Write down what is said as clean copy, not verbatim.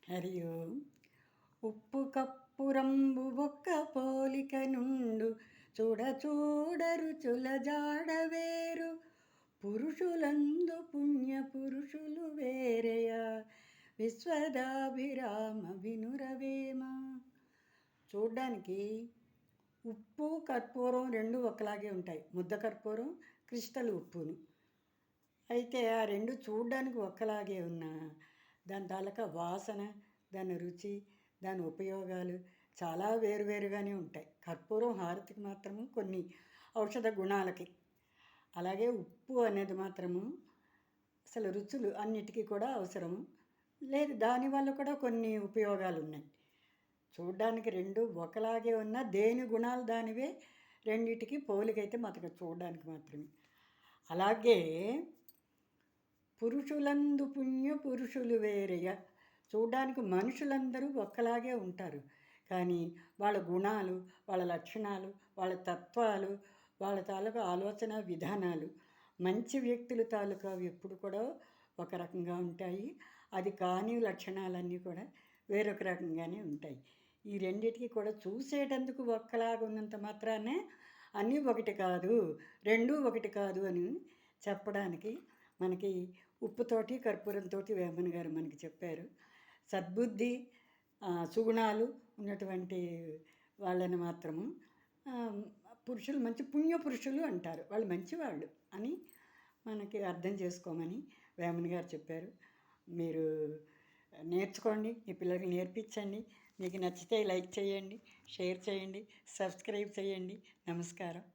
హరి ఓం. ఉప్పు కప్పురంబు ఒక్క పోలిక నుండు చూడ చూడ రుచుల జాడవేరు పురుషులందు పుణ్య పురుషులు వేరేయా విశ్వదాభిరామ వినురవేమ. చూడ్డానికి ఉప్పు కర్పూరం రెండు ఒకలాగే ఉంటాయి. ముద్ద కర్పూరం, క్రిస్టల్ ఉప్పును. అయితే ఆ రెండు చూడ్డానికి ఒక్కలాగే ఉన్నా దాని తాలూకా వాసన, దాని రుచి, దాని ఉపయోగాలు చాలా వేరువేరుగానే ఉంటాయి. కర్పూరం హారతికి మాత్రము కొన్ని ఔషధ గుణాలకి, అలాగే ఉప్పు అనేది మాత్రము అసలు రుచులు అన్నిటికీ కూడా అవసరము లేదు. దానివల్ల కూడా కొన్ని ఉపయోగాలు ఉన్నాయి. చూడ్డానికి రెండు ఒకలాగే ఉన్న దేని గుణాలు దానివే, రెండిటికి పోలికైతే మాత్రం చూడడానికి మాత్రమే. అలాగే పురుషులందు పుణ్య పురుషులు వేరేగా. చూడడానికి మనుషులందరూ ఒక్కలాగే ఉంటారు, కానీ వాళ్ళ గుణాలు, వాళ్ళ లక్షణాలు, వాళ్ళ తత్వాలు, వాళ్ళ తాలూకా ఆలోచన విధానాలు, మంచి వ్యక్తుల తాలూకా ఎప్పుడు కూడా ఒక రకంగా ఉంటాయి. అది కాని లక్షణాలన్నీ కూడా వేరొక రకంగానే ఉంటాయి. ఈ రెండిటికి కూడా చూసేటందుకు ఒక్కలాగా ఉన్నంత మాత్రానే అన్నీ ఒకటి కాదు, రెండూ ఒకటి కాదు అని చెప్పడానికి మనకి ఉప్పుతోటి కర్పూరంతో వేమన గారు మనకి చెప్పారు. సద్బుద్ధి సుగుణాలు ఉన్నటువంటి వాళ్ళని మాత్రము పురుషులు మంచి పుణ్య పురుషులు అంటారు. వాళ్ళు మంచివాళ్ళు అని మనకి అర్థం చేసుకోమని వేమన గారు చెప్పారు. మీరు నేర్చుకోండి, మీ పిల్లలకి నేర్పించండి. మీకు నచ్చితే లైక్ చేయండి, షేర్ చేయండి, సబ్స్క్రైబ్ చేయండి. నమస్కారం.